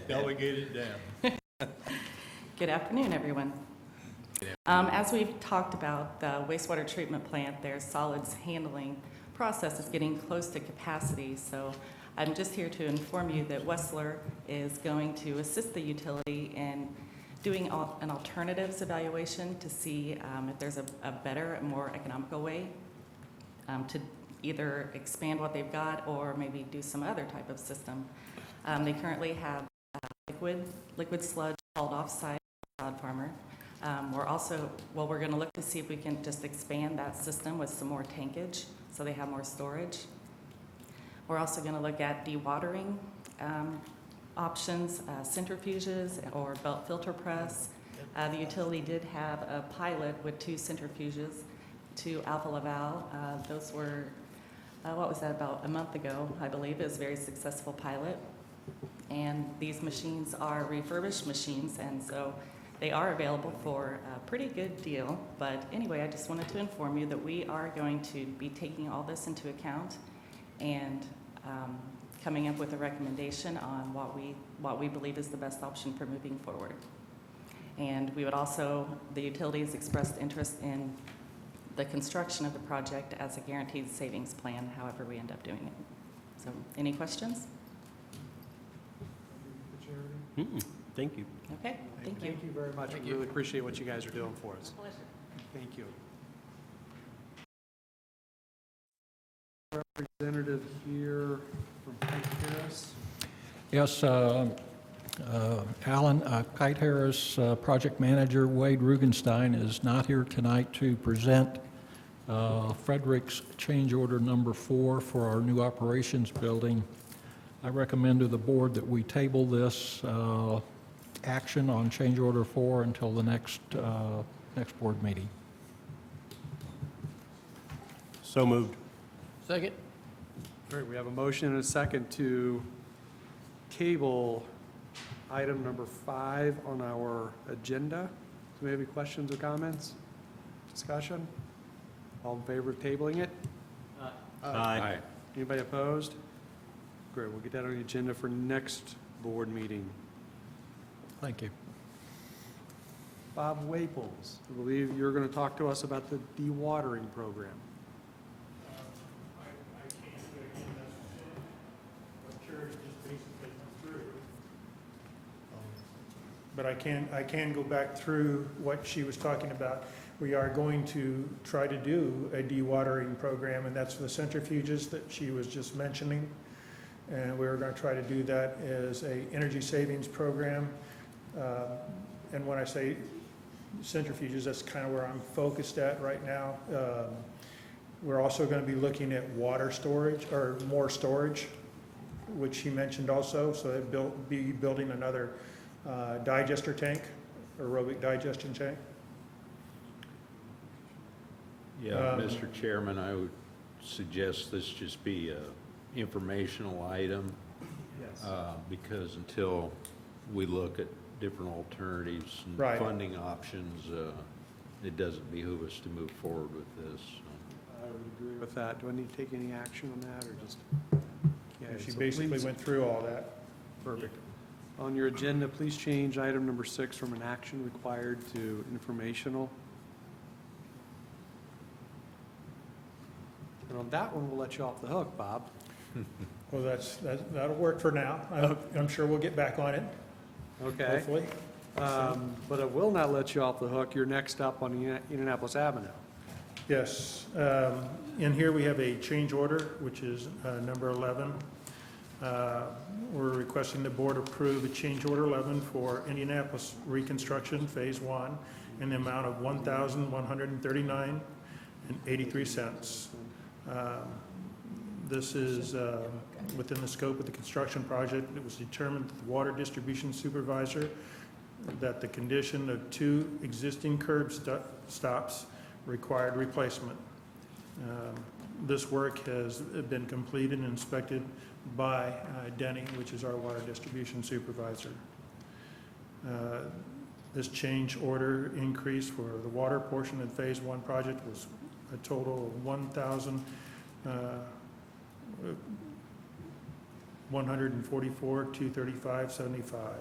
Delegate it down. Good afternoon, everyone. As we've talked about, the wastewater treatment plant, their solids handling process is getting close to capacity. So I'm just here to inform you that Wessler is going to assist the utility in doing an alternatives evaluation to see if there's a better and more economical way to either expand what they've got or maybe do some other type of system. They currently have liquid sludge hauled off-site cloud farmer. We're going to look to see if we can just expand that system with some more tankage so they have more storage. We're also going to look at dewatering options, centrifuges or belt filter press. The utility did have a pilot with 2 centrifuges to Alpha Laval. Those were, what was that, about a month ago, I believe. It was a very successful pilot. And these machines are refurbished machines, and so they are available for a pretty good deal. But anyway, I just wanted to inform you that we are going to be taking all this into account and coming up with a recommendation on what we believe is the best option for moving forward. And we would also, the utility has expressed interest in the construction of the project as a guaranteed savings plan, however we end up doing it. So, any questions? Thank you. Okay, thank you. Thank you very much. We really appreciate what you guys are doing for us. Pleasure. Thank you. Representative here from Kite Harris. Yes, Alan, Kite Harris, project manager Wade Rugenstein is not here tonight to present Frederick's change order number 4 for our new operations building. I recommend to the board that we table this action on change order 4 until the next board meeting. So moved. Second. All right, we have a motion and a second to table item number 5 on our agenda. Do we have any questions or comments? Discussion? All in favor of tabling it? Aye. Anybody opposed? Great, we'll get that on the agenda for next board meeting. Thank you. Bob Waples, I believe you're going to talk to us about the dewatering program. I can't go into that specific, what Chair just basically went through. but I can go back through what she was talking about. We are going to try to do a dewatering program, and that's for the centrifuges that she was just mentioning. And we're going to try to do that as a energy savings program. And when I say centrifuges, that's kind of where I'm focused at right now. We're also going to be looking at water storage, or more storage, which she mentioned also. So they'll be building another digester tank, aerobic digestion tank. Yeah, Mr. Chairman, I would suggest this just be a informational item, Yes. because until we look at different alternatives and Right. funding options, it doesn't behoove us to move forward with this. I would agree with that. Do I need to take any action on that, or just? Okay, She so basically please- went through all that. Perfect. On your agenda, please change item number 6 from an action required to informational. And on that one, we'll let you off the hook, Bob. Well, that'll work for now. I'm sure we'll get back on it, Okay. hopefully. But I will not let you off the hook. You're next up on Indianapolis Avenue. Yes. In here, we have a change order, which is number 11. We're requesting the board approve a change order 11 for Indianapolis reconstruction, Phase 1, in the amount of $1,139.83. This is within the scope of the construction project. It was determined that the water distribution supervisor that the condition of 2 existing curb stops required replacement. This work has been completed and inspected by Denny, which is our water distribution supervisor. This change order increase for the water portion of Phase 1 project was a total of $1,144,235.75.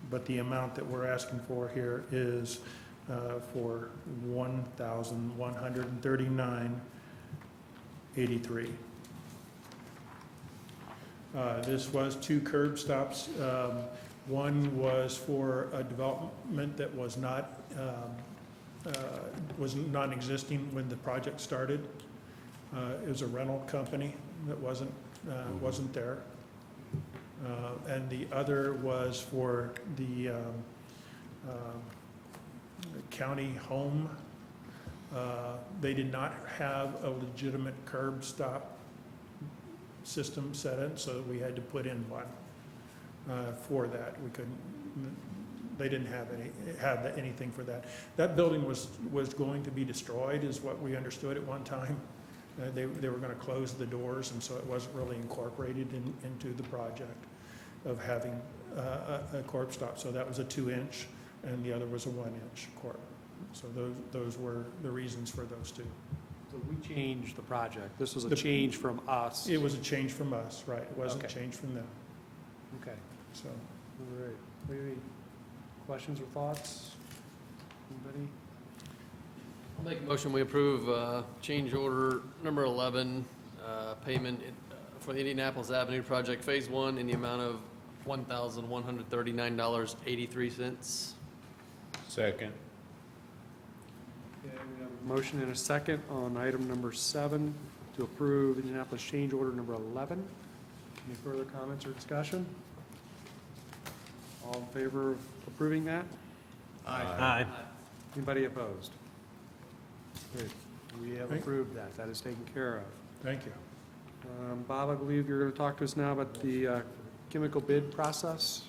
But the amount that we're asking for here is for $1,139.83. This was 2 curb stops. One was for a development that was non-existing when the project started. It was a rental company that wasn't there. And the other was for the county home. They did not have a legitimate curb stop system set in, so we had to put in one for that. We couldn't, they didn't have anything for that. That building was going to be destroyed, is what we understood at one time. They were going to close the doors, and so it wasn't really incorporated into the project of having a corp stop. So that was a 2-inch, and the other was a 1-inch corp. So those were the reasons for those 2. So we changed the project. This was a change from us. It was a change from us, right? It wasn't a Okay. change from them. Okay. So All right. Any questions or thoughts? Anybody? I'll make a motion, we approve change order number 11, payment for the Indianapolis Avenue Project Phase 1 in the amount of $1,139.83. Second. Okay, we have a motion and a second on item number 7 to approve Indianapolis change order number 11. Any further comments or discussion? All in favor of approving that? Aye. Anybody opposed? Great. We have Great. approved that. That is taken care of. thank you. Bob, I believe you're going to talk to us now about the chemical bid process.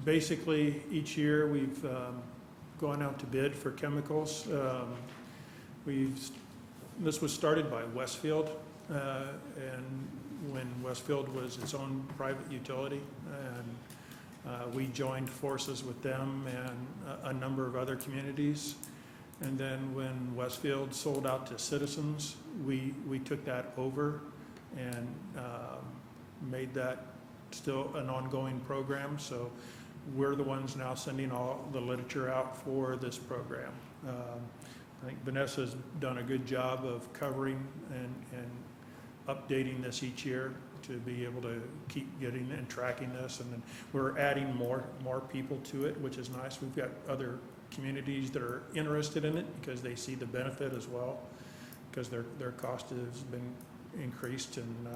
Basically, each year, we've gone out to bid for chemicals. This was started by Westfield, and when Westfield was its own private utility, and we joined forces with them and a number of other communities. And then when Westfield sold out to Citizens, we took that over and made that still an ongoing program. So we're the ones now sending all the literature out for this program. I think Vanessa's done a good job of covering and updating this each year. to be able to keep getting and tracking this. And then we're adding more people to it, which is nice. We've got other communities that are interested in it because they see the benefit as well, because their cost has been increased, and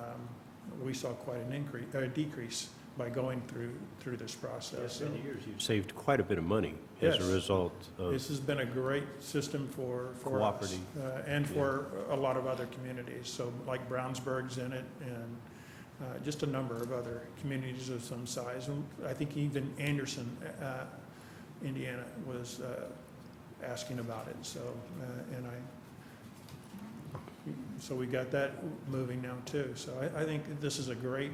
we saw quite a decrease by going through this process. In years, you've saved quite a bit of money as Yes. a result of This has been a great system for us, Cooperative. and for a lot of other communities. So like Brownsburg's in it, and just a number of other communities of some size. And I think even Anderson, Indiana, was asking about it. So so we got that moving now too. So I think this is a great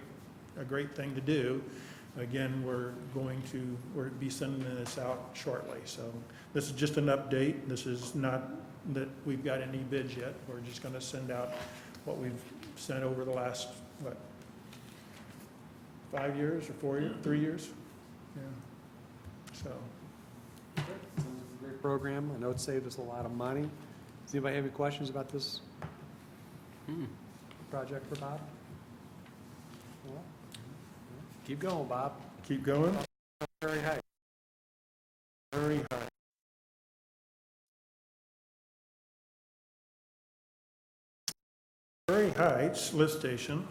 thing to do. Again, we're be sending this out shortly. So this is just an update. This is not that we've got any bids yet. We're just going to send out what we've sent over the last, 5 years or 4 years, 3 years? Yeah. So. Sounds like a great program. I know it saved us a lot of money. Does anybody have any questions about this project for Bob? No? Keep going, Bob. Keep going. Very high. Very high. Prairie Heights lift station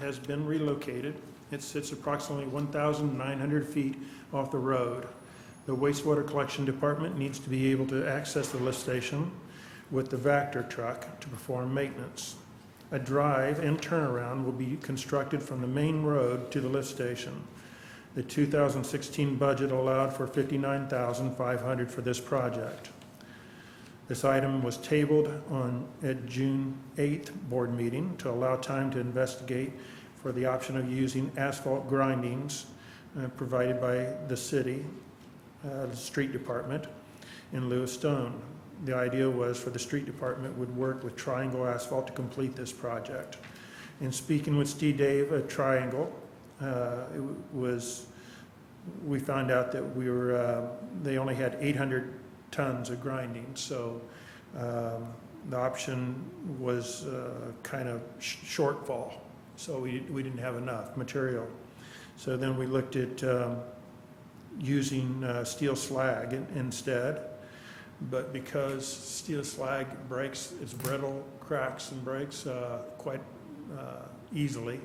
has been relocated. It sits approximately 1,900 feet off the road. The wastewater collection department needs to be able to access the lift station with the Vector truck to perform maintenance. A drive and turnaround will be constructed from the main road to the lift station. The 2016 budget allowed for $59,500 for this project. This item was tabled at June 8th board meeting to allow time to investigate for the option of using asphalt grindings provided by the city, the street department, in lieu of stone. The idea was for the street department would work with Triangle Asphalt to complete this project. In speaking with Steve Dave at Triangle, we found out that they only had 800 tons of grinding, so the option was kind of shortfall, so we didn't have enough material. So then we looked at using steel slag instead, but because steel slag breaks, it's brittle, cracks and breaks quite easily,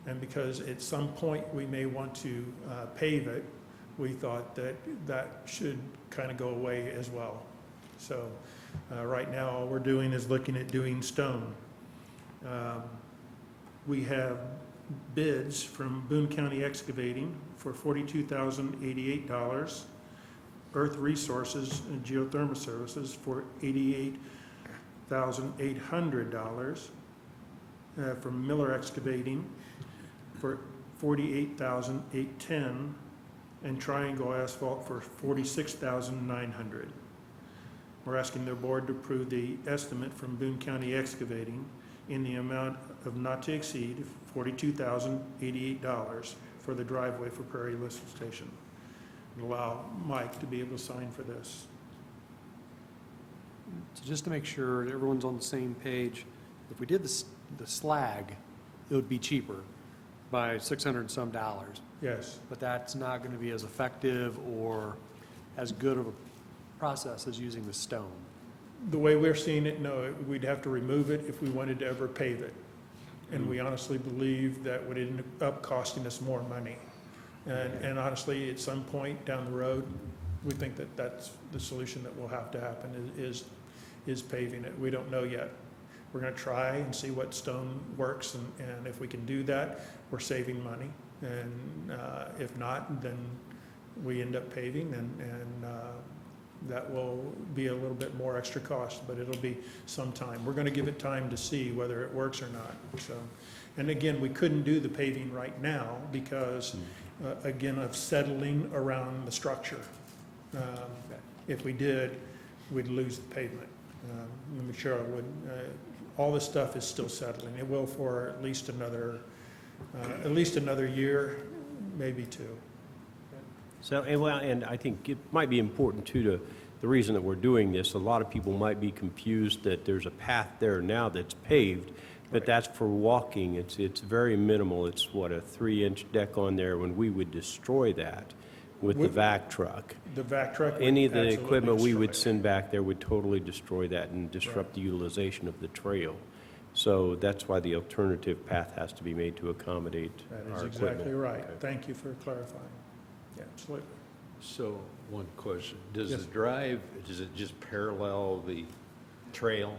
and because at some point we may want to pave it, we thought that should kind of go away as well. So right now all we're doing is looking at doing stone. We have bids from Boone County Excavating for $42,088, Earth Resources and Geothermal Services for $88,800, from Miller Excavating for $48,810, and Triangle Asphalt for $46,900. We're asking the board to approve the estimate from Boone County Excavating in the amount of not to exceed $42,088 for the driveway for Prairie Lift Station. And allow Mike to be able to sign for this. So just to make sure that everyone's on the same page, if we did the slag, it would be cheaper by $600 and some. Yes. But that's not going to be as effective or as good of a process as using the stone. The way we're seeing it, no, we'd have to remove it if we wanted to ever pave it. And we honestly believe that would end up costing us more money. And honestly, at some point down the road, we think that that's the solution that will have to happen is paving it. We don't know yet. We're going to try and see what stone works, and if we can do that, we're saving money. And if not, then we end up paving, and that will be a little bit more extra cost, but it'll be some time. We're going to give it time to see whether it works or not. So, and again, we couldn't do the paving right now because, again, of settling around the structure. If we did, we'd lose the pavement. The material would. All this stuff is still settling. It will for at least another year, maybe two. So, and I think it might be important too the reason that we're doing this, a lot of people might be confused that there's a path there now that's paved But that's for walking. It's very minimal. It's what, a 3-inch deck on there when we would destroy that with the vac truck. The vac truck would Any of the absolutely equipment we destroy would it. send back there would totally destroy that and disrupt the utilization of the trail. So that's why the alternative path has to be made to accommodate That our is equipment. exactly right. Okay. Thank you for clarifying. Yeah, absolutely. So, one question, does Yes. the drive, does it just parallel the trail,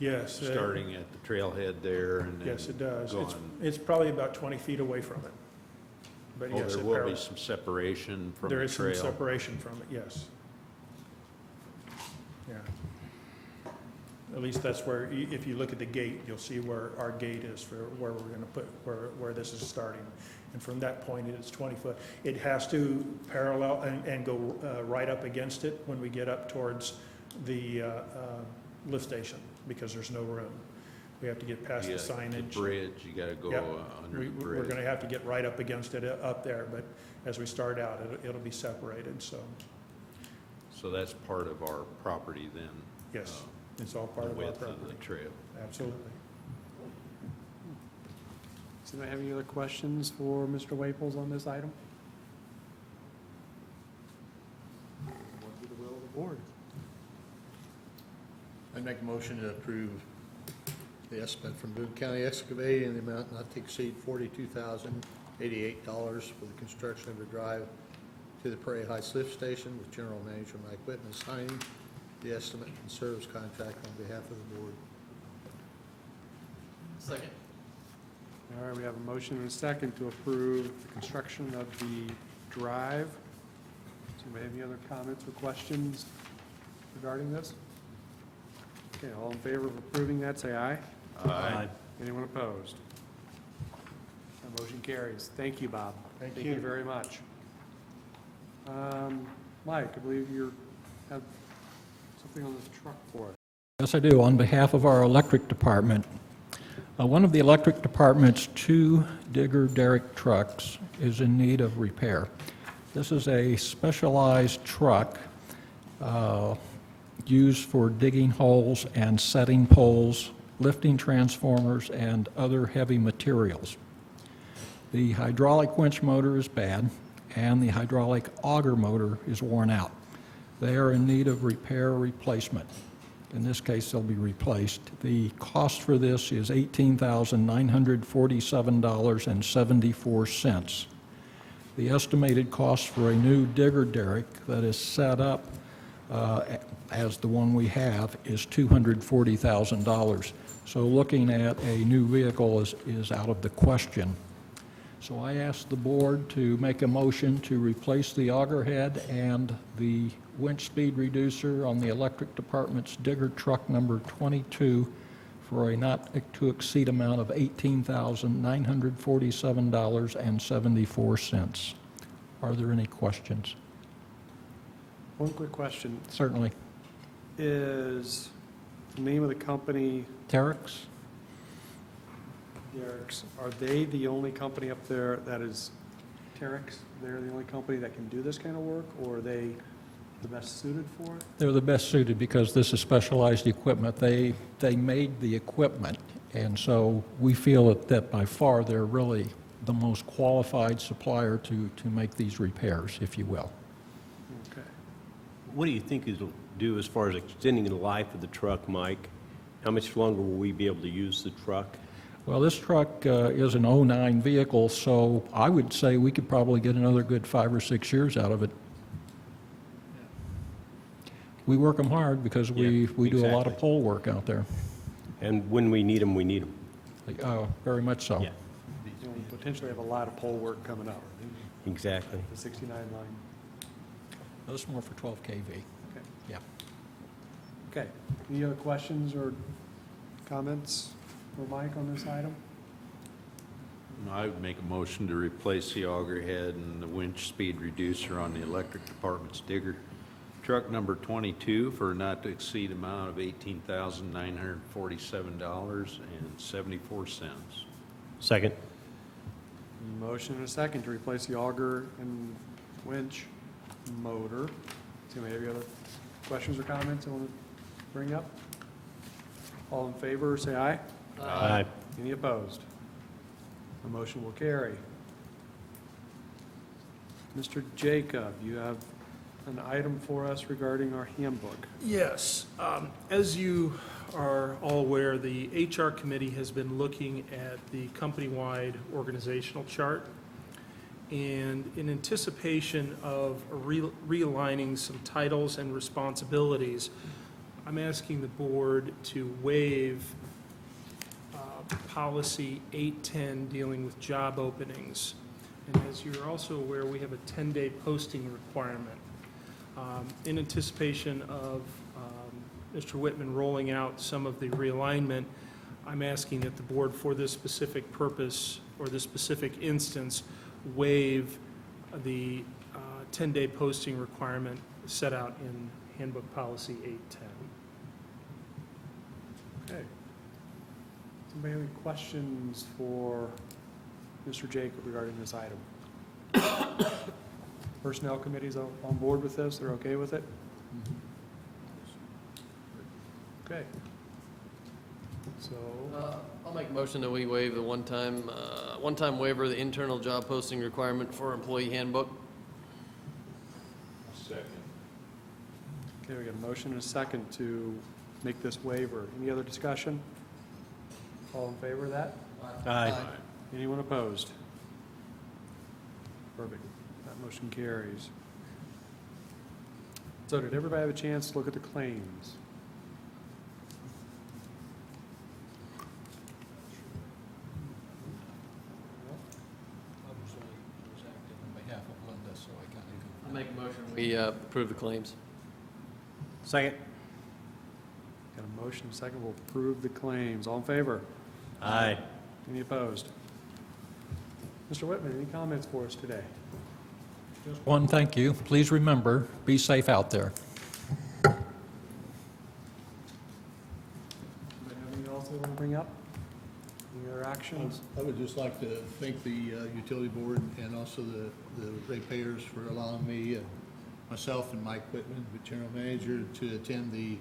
Yes. starting at the trailhead there and then? Yes, it does. go It's, on? it's probably about 20 feet away from it. But Oh, yes, there it will be parallels. some separation from There the is some trail? separation from it, yes. Yeah. At least that's where, if you look at the gate, you'll see where our gate is for where we're going to put, where this is starting. And from that point, it's 20 foot. It has to parallel and go right up against it when we get up towards the lift station, because there's no room. We have to get past the Yeah, signage. The bridge, you gotta go Yep. under the We're bridge. going to have to get right up against it up there, but as we start out, it'll be separated, so, So that's part of our property then? yes, it's all part The of our width of property. the trail. Absolutely. Does anybody have any other questions for Mr. Waples on this item? What be the will of the board? I make a motion to approve the estimate from Boone County Excavating in the amount not to exceed $42,088 for the construction of a drive to the Prairie Heights Lift Station, with General Manager Mike Whitman signing the estimate and service contract on behalf of the board. Second. All right, we have a motion and a second to approve the construction of the drive. Does anybody have any other comments or questions regarding this? Okay, all in favor of approving that, say aye. Aye. Anyone opposed? That motion carries. Thank you, Bob. Thank Thank you you. very much. Mike, I believe you have something on this truck for us. Yes, I do. On behalf of our electric department, one of the electric department's 2 digger derrick trucks is in need of repair. This is a specialized truck used for digging holes and setting poles, lifting transformers, and other heavy materials. The hydraulic winch motor is bad, and the hydraulic auger motor is worn out. They are in need of repair or replacement. In this case, they'll be replaced. The cost for this is $18,947.74. The estimated cost for a new digger derrick that is set up as the one we have is $240,000. So looking at a new vehicle is out of the question. So I ask the board to make a motion to replace the auger head and the winch speed reducer on the electric department's digger truck number 22 for a not to exceed amount of $18,947.74. Are there any questions? One quick question. Certainly. Is the name of the company Terex? Derek's, are they the only company up there that is Terex? They're the only company that can do this kind of work, or are they the best suited for it? They're the best suited because this is specialized equipment. They made the equipment, and so we feel that by far they're really the most qualified supplier to make these repairs, if you will. Okay. What do you think it'll do as far as extending the life of the truck, Mike? How much longer will we be able to use the truck? Well, this truck is an '09 vehicle, so I would say we could probably get another good 5 or 6 years out of it. We work them hard because we Yeah, do a lot of exactly. pole work out there. And when we need them, we need them. Very much so. Yeah, You know, potentially have a lot of pole work coming up, exactly. the 69 line. That's more for 12 kV. Okay. Yeah. Okay. Any other questions or comments for Mike on this item? I would make a motion to replace the auger head and the winch speed reducer on the electric department's digger truck number 22 for a not to exceed amount of $18,947.74. Second. Motion and a second to replace the auger and winch motor. Does anybody have any other questions or comments they want to bring up? All in favor, say aye. Aye. Any opposed? The motion will carry. Mr. Jacob, you have an item for us regarding our handbook. Yes. As you are all aware, the HR committee has been looking at the company-wide organizational chart. And in anticipation of realigning some titles and responsibilities, I'm asking the board to waive policy 810 dealing with job openings. And as you're also aware, we have a 10-day posting requirement. In anticipation of Mr. Whitman rolling out some of the realignment, I'm asking that the board, for this specific purpose or this specific instance, waive the 10-day posting requirement set out in Handbook Policy 810. Okay. Does anybody have any questions for Mr. Jacob regarding this item? Personnel committee's on board with this? They're okay with it? Okay. So, I'll make a motion that we waive the one-time waiver of the internal job posting requirement for employee handbook. Second. okay, we got a motion and a second to make this waiver. Any other discussion? All in favor of that? Aye. Anyone opposed? Perfect. That motion carries. So did everybody have a chance to look at the claims? Obviously, was acting on behalf of Linda, so I kind of. I'll make a motion. We approve the claims. Second? Got a motion, second, we'll approve the claims. All in favor? Aye. Any opposed? Mr. Whitman, any comments for us today? One, thank you. Please remember, be safe out there. Anybody have anything else they want to bring up? Any other actions? I would just like to thank the utility board and also the ratepayers for allowing me and myself and Mike Whitman, the general manager, to attend the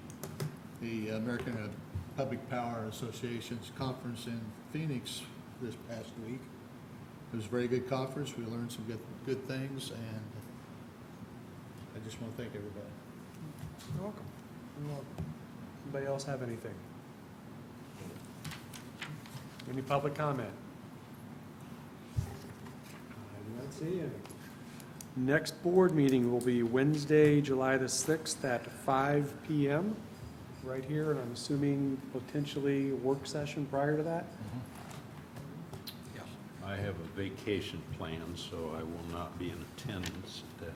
American Public Power Association's conference in Phoenix this past week. It was a very good conference. We learned some good things, and I just want to thank everybody. You're welcome. You're welcome. Anybody else have anything? Any public comment? I do not see any. Next board meeting will be Wednesday, July the 6th at 5 p.m. right here, and I'm assuming potentially a work session prior to that? I have a vacation planned, so I will not be in attendance at that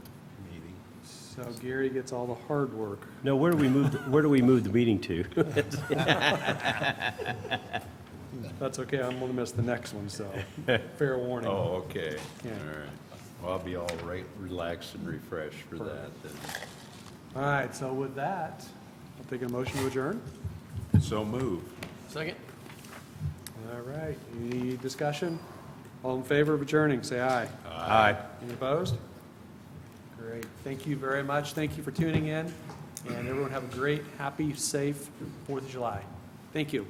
meeting. So Gary gets all the hard work. No, where do we move the meeting to? That's okay, I'm gonna miss the next one, so fair warning. Oh, okay. Yeah. All right. Well, I'll be all right, relaxed and refreshed for that then. All right, so with that, I'll take a motion to adjourn. So move. Second? All right, any discussion? All in favor of adjourning, say aye. Aye. Any opposed? Great, thank you very much, thank you for tuning in, and everyone have a great, happy, safe 4th of July. Thank you.